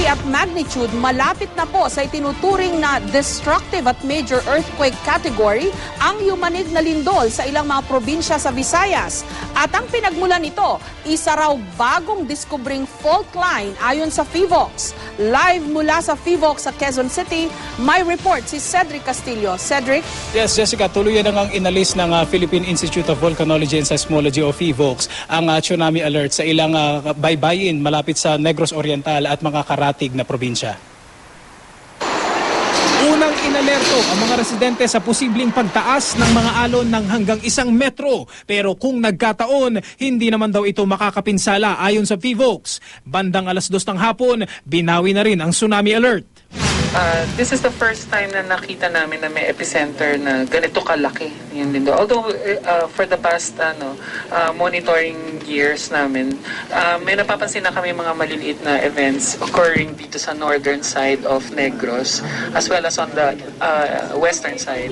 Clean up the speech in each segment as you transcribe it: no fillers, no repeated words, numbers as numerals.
at magnitude, malapit na po sa itinuturing na destructive at major earthquake category ang yumanig na lindol sa ilang mga probinsya sa Visayas. At ang pinagmulan nito, isa raw bagong diskubring fault line ayon sa PHIVOLCS. Live mula sa PHIVOLCS sa Quezon City, may report si Cedric Castillo. Cedric? Yes, Jessica, tuluyan na ngang inalis ng Philippine Institute of Volcanology and Seismology o PHIVOLCS ang tsunami alert sa ilang baybayin malapit sa Negros Oriental at mga karatig na probinsya. Unang inalerto ang mga residente sa posibleng pagtaas ng mga alon ng hanggang 1 metro. Pero kung nagkataon, hindi naman daw ito makakapinsala ayon sa PHIVOLCS. Bandang 2:00 ng hapon, binawi na rin ang tsunami alert. This is the first time na nakita namin na may epicenter na ganito kalaki. Yun din do. Although for the past monitoring years namin, may napapansin na kami mga maliliit na events occurring dito sa northern side of Negros as well as on the western side.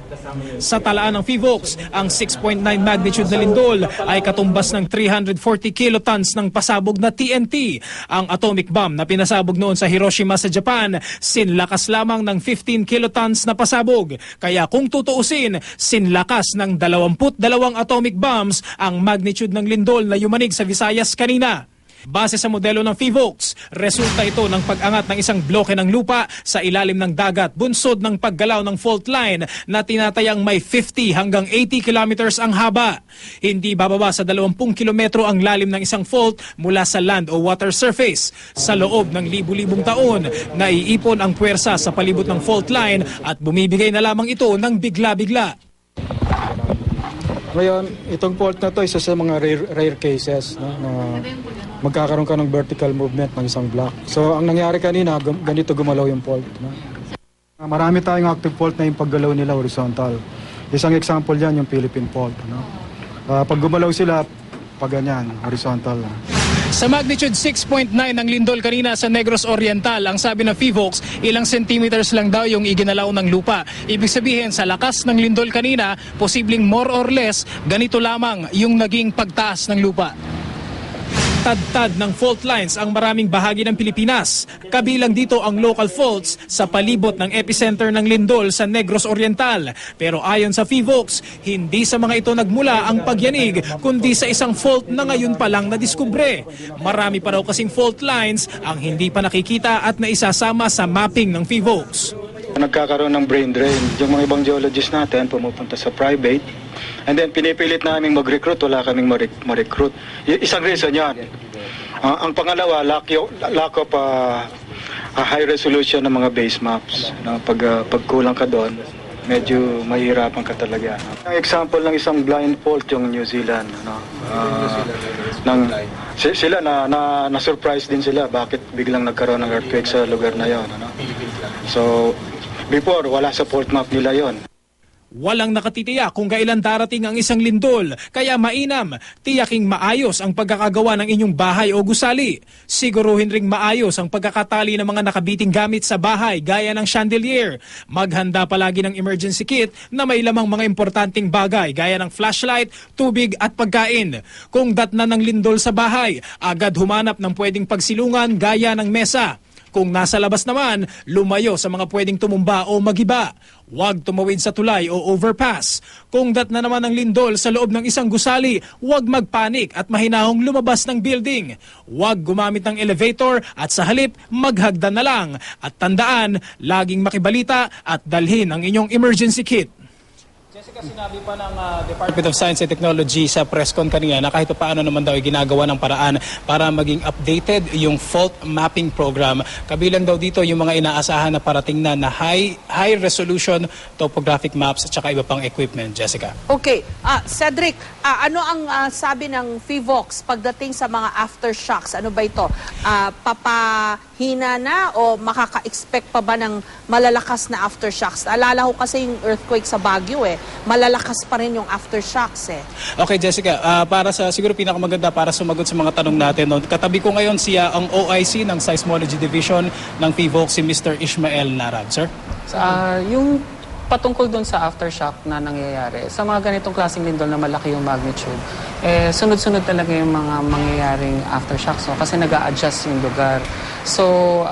Sa talaan ng PHIVOLCS, ang 6.9 magnitude na lindol ay katumbas ng 340 kilotons ng pasabog na TNT. Ang atomic bomb na pinasabog noon sa Hiroshima sa Japan, sinlakas lamang ng 15 kilotons na pasabog. Kaya kung tutuusin, sinlakas ng 22 atomic bombs ang magnitude ng lindol na yumanig sa Visayas kanina. Base sa modelo ng PHIVOLCS, resulta ito ng pag-angat ng isang bloke ng lupa sa ilalim ng dagat bunsod ng paggalaw ng fault line na tinatayang may 50 hanggang 80 kilometers ang haba. Hindi bababa sa 20 kilometro ang lalim ng isang fault mula sa land o water surface. Sa loob ng libu-libong taon, naiipon ang puwersa sa palibot ng fault line at bumibigay na lamang ito ng bigla-bigla. Ngayon, itong fault na to isa sa mga rare cases, no, na magkakaroon ka ng vertical movement ng isang block. So, ang nangyari kanina, ganito gumalaw yung fault. No? Marami tayong active fault na yung paggalaw nila horizontal. Isang example yan yung Philippine fault. No? Pag gumalaw sila, pag ganyan, horizontal. Sa magnitude 6.9 ng lindol kanina sa Negros Oriental, ang sabi ng PHIVOLCS, ilang centimeters lang daw yung iginalaw ng lupa. Ibig sabihin, sa lakas ng lindol kanina, posibleng more or less, ganito lamang yung naging pagtaas ng lupa. Tad-tad ng fault lines ang maraming bahagi ng Pilipinas. Kabilang dito ang local faults sa palibot ng epicenter ng lindol sa Negros Oriental. Pero ayon sa PHIVOLCS, hindi sa mga ito nagmula ang pagyanig, kundi sa isang fault na ngayon pa lang nadiskubre. Marami pa raw kasing fault lines ang hindi pa nakikita at naisasama sa mapping ng PHIVOLCS. Nagkakaroon ng brain drain. Yung mga ibang geologists natin pumupunta sa private. And then pinipilit naming mag-recruit, wala kaming ma-recruit. Isang reason yan. Ang pangalawa, lack of high resolution ng mga base maps. Pag kulang ka doon, medyo mahirapan ka talaga. Ang example ng isang blind fault yung New Zealand. Sila na-surprise din sila bakit biglang nagkaroon ng earthquake sa lugar na yon. So, before, wala sa fault map nila yon. Walang nakatitiyak kung kailan darating ang isang lindol, kaya mainam, tiyaking maayos ang pagkakagawa ng inyong bahay o gusali. Siguruhin ring maayos ang pagkakatali ng mga nakabiting gamit sa bahay gaya ng chandelier. Maghanda palagi ng emergency kit na may lamang mga importanteng bagay gaya ng flashlight, tubig at pagkain. Kung datna ng lindol sa bahay, agad humanap ng pwedeng pagsilungan gaya ng mesa. Kung nasa labas naman, lumayo sa mga pwedeng tumumba o magiba. Huwag tumawid sa tulay o overpass. Kung datna naman ang lindol sa loob ng isang gusali, huwag magpanik at mahinahong lumabas ng building. Huwag gumamit ng elevator at sa halip, maghagdan na lang. At tandaan, laging makibalita at dalhin ang inyong emergency kit. Jessica, sinabi pa ng Department of Science and Technology sa press con kanina na kahit paano naman daw ay ginagawa ng paraan para maging updated yung fault mapping program. Kabilang daw dito yung mga inaasahan na parating na high resolution topographic maps at saka iba pang equipment. Jessica. Okay. Cedric, ano ang sabi ng PHIVOLCS pagdating sa mga aftershocks? Ano ba ito? Papahina na o makaka-expect pa ba ng malalakas na aftershocks? Alala ko kasi yung earthquake sa Baguio malalakas pa rin yung aftershocks eh. Okay, Jessica, para sa siguro pinakamaganda para sumagot sa mga tanong natin. No? Katabi ko ngayon siya ang OIC ng Seismology Division ng PHIVOLCS, si Mr. Ishmael Narag. Sir? Yung patungkol doon sa aftershock na nangyayari, sa mga ganitong klaseng lindol na malaki yung magnitude, sunod-sunod talaga yung mga mangyayaring aftershocks. So, kasi nag-a-adjust yung lugar. So,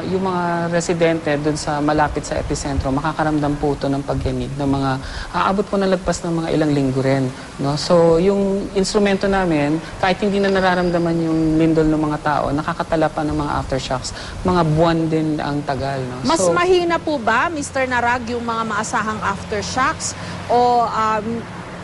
yung mga residente dun sa malapit sa epicentro, makakaramdam po ito ng pagyanig ng mga, aabot po na lagpas ng mga ilang linggo rin. No? So, yung instrumento namin, kahit hindi na nararamdaman yung lindol ng mga tao, nakakatala pa ng mga aftershocks. Mga buwan din ang tagal. No? Mas mahina po ba, Mr. Narag, yung mga maasahang aftershocks o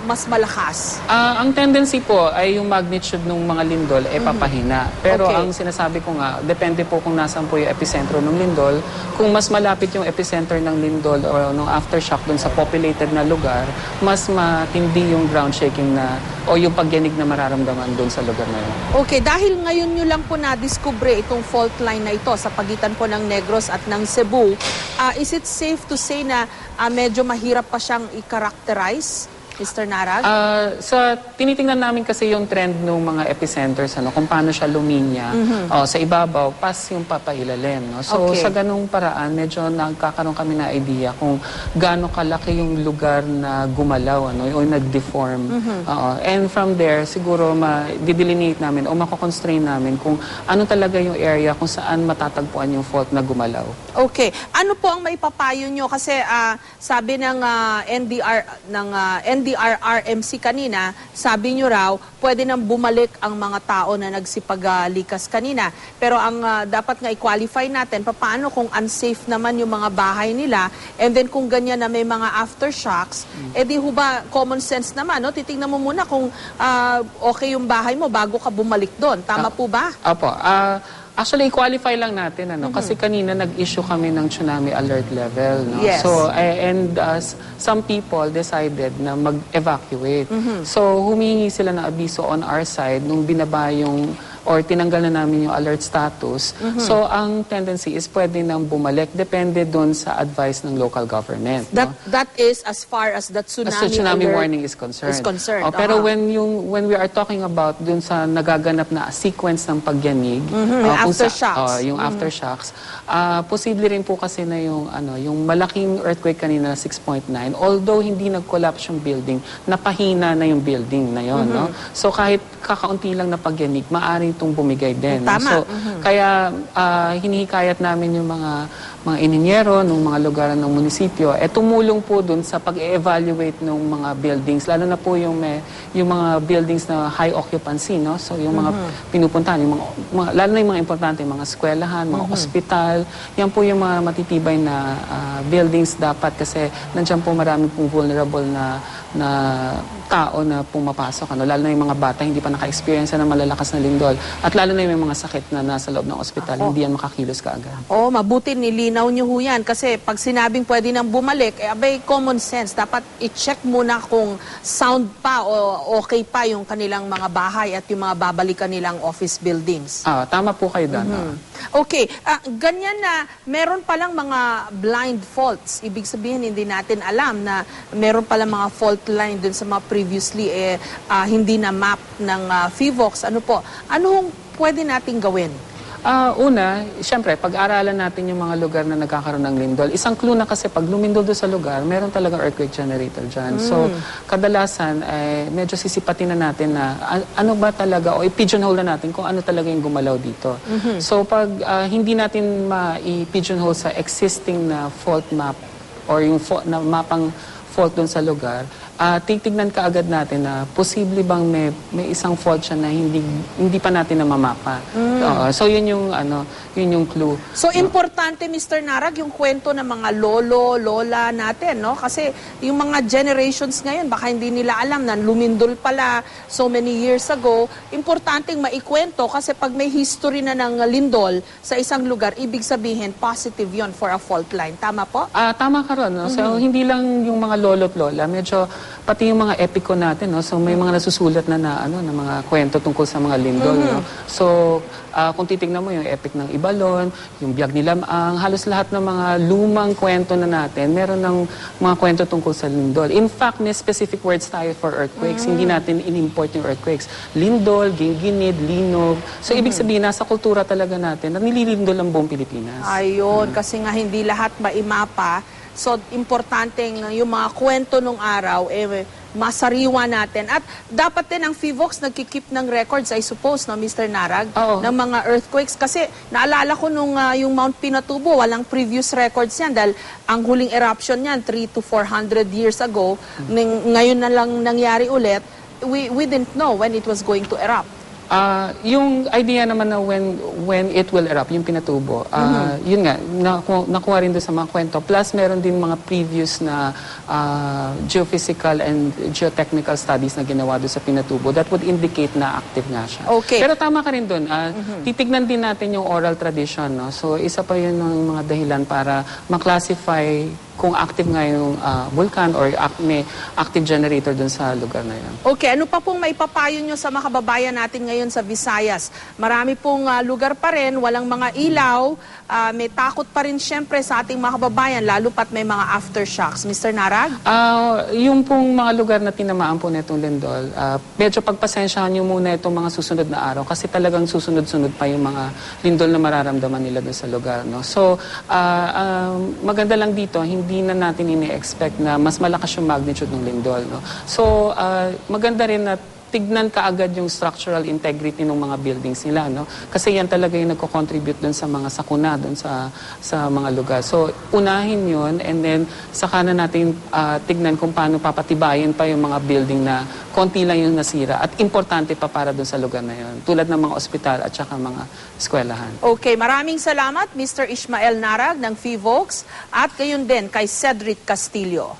mas malakas? Ang tendency po ay yung magnitude ng mga lindol ay papahina. Pero Okay. ang sinasabi ko nga, depende po kung nasaan po yung epicentro ng lindol. Kung mas malapit yung epicenter ng lindol o ng aftershock dun sa populated na lugar, mas matindi yung ground shaking na o yung pagyanig na mararamdaman dun sa lugar na yun. Okay, dahil ngayon nyo lang po na-discover itong fault line na ito sa pagitan po ng Negros at ng Cebu, is it safe to say na medyo mahirap pa siyang i-characterize, Mr. Narag? Tinitingnan namin kasi yung trend ng mga epicenters, kung paano siya luminya sa ibabaw, pas yung papailalim. No? So Okay. sa ganung paraan, medyo nagkakaroon kami na idea kung gaano kalaki yung lugar na gumalaw o nag-deform. And from there, siguro ma-delineate namin o mako-constrain namin kung ano talaga yung area kung saan matatagpuan yung fault na gumalaw. Okay. Ano po ang maipapayo nyo? Kasi sabi ng NDRRMC kanina, sabi nyo raw, pwede nang bumalik ang mga tao na nagsipag-likas kanina. Pero ang dapat nga i-qualify natin, paano kung unsafe naman yung mga bahay nila, and then kung ganyan na may mga aftershocks, di ho ba common sense naman, no? Titingnan mo muna kung okay yung bahay mo bago ka bumalik doon. Tama po ba? Opo. Actually, i-qualify lang natin, kasi kanina nag-issue kami ng tsunami alert level. No? Yes. So, some people decided na mag-evacuate. So, humingi sila ng abiso on our side nung binaba yung or tinanggal na namin yung alert status. So, ang tendency is pwede nang bumalik. Depende dun sa advice ng local government. No? That is as far as the tsunami, As the tsunami alert warning is concerned. Pero Aha. when we are talking about dun sa nagaganap na sequence ng pagyanig, yung aftershocks. Yung aftershocks, posible rin po kasi na yung malaking earthquake kanina na 6.9, although hindi nag-collapse yung building, napahina na yung building na yon, no? So kahit kakaunti lang na pagyanig, maaari itong bumigay din. No? Tama. So kaya hinihikayat namin yung mga ininyero ng mga lugar ng munisipyo, tumulong po dun sa pag-evaluate ng mga buildings, lalo na po yung mga buildings na high occupancy, no? So yung mga pinupuntahan, lalo na yung mga importante, mga eskwelahan, mga ospital, yan po yung mga matitibay na buildings dapat kasi nandiyan po marami pong vulnerable na tao na pumapasok. Lalo na yung mga bata, hindi pa naka-experience ng malalakas na lindol. At lalo na yung mga sakit na nasa loob ng ospital, hindi yan makakilos kaagad. Mabuti nilinaw nyo ho yan. Kasi pag sinabing pwede nang bumalik, abay, common sense. Dapat i-check muna kung sound pa o okay pa yung kanilang mga bahay at yung mga babalikan nilang office buildings. Tama po kayo doon. Okay. Ganyan na meron palang mga blind faults. Ibig sabihin, hindi natin alam na meron palang mga fault line dun sa mga previously hindi na map ng FIVOX. Anong pwede nating gawin? Una, siyempre, pag-aralan natin yung mga lugar na nagkakaroon ng lindol. Isang clue na kasi pag lumindol doon sa lugar, meron talagang earthquake generator dyan. So, kadalasan, medyo sisipatin na natin na ano ba talaga, o i-pigeonhole na natin kung ano talaga yung gumalaw dito. So, pag hindi natin ma-pigeonhole sa existing na fault map or yung mapang fault doon sa lugar, titignan ka agad natin na posible bang may isang fault siya na hindi pa natin namamapa. So yun yung clue. So importante, Mr. Narag, yung kwento ng mga lolo, lola natin, no? Kasi yung mga generations ngayon, baka hindi nila alam na lumindol pala so many years ago. Importanteng maikwento kasi pag may history na ng lindol sa isang lugar, ibig sabihin positive yon for a fault line. Tama po? Tama ka ron. No? So hindi lang yung mga lolo't lola, medyo pati yung mga epiko natin, no? So may mga nasusulat na mga kwento tungkol sa mga lindol, no? So kung titingnan mo yung epic ng Ibalon, yung Biyag ni Lamang, halos lahat ng mga lumang kwento na natin, meron ng mga kwento tungkol sa lindol. In fact, may specific words tayo for earthquakes. Hindi natin in-import yung earthquakes. Lindol, ginginid, linog. So ibig sabihin, nasa kultura talaga natin na nililindol ang buong Pilipinas. Ayun, kasi nga hindi lahat maimapa So, importanteng yung mga kwento nung araw, masariwa natin. At dapat din ang FIVOX nagkikip ng records, I suppose, no, Mr. Narag, Oo. ng mga earthquakes. Kasi naalala ko nung yung Mount Pinatubo, walang previous records yan dahil ang huling eruption niyan, 300 to 400 years ago, ngayon na lang nangyari ulit, we didn't know when it was going to erupt. Yung idea naman na when it will erupt, yung Pinatubo, yun nga, nakuha rin doon sa mga kwento. Plus, meron din mga previous na geophysical and geotechnical studies na ginawa doon sa Pinatubo that would indicate na active nga siya. Okay. Pero tama ka rin doon. Titignan din natin yung oral tradition. No? So, isa pa yun ng mga dahilan para maklasify kung active nga yung vulkan or may active generator dun sa lugar na yun. Okay, ano pa pong maipapayo nyo sa mga kababayan natin ngayon sa Visayas? Marami pong lugar pa rin, walang mga ilaw, may takot pa rin syempre sa ating mga kababayan, lalo pat may mga aftershocks. Mr. Narag? Yung pong mga lugar na tinamaan po na itong lindol, medyo pagpasensyahan nyo muna itong mga susunod na araw kasi talagang susunod-sunod pa yung mga lindol na mararamdaman nila dun sa lugar. No? So, maganda lang dito, hindi na natin ini-expect na mas malakas yung magnitude ng lindol. No? So, maganda rin na tignan kaagad yung structural integrity ng mga buildings nila. No? Kasi yan talaga yung nagko-contribute dun sa mga sakuna, dun sa mga lugar. So, unahin yun and then saka na natin tignan kung paano papatibayin pa yung mga building na konti lang yung nasira at importante pa para dun sa lugar na yun. Tulad ng mga ospital at saka mga eskwelahan. Okay, maraming salamat Mr. Ishmael Narag ng FIVOX at gayon din kay Cedric Castillo.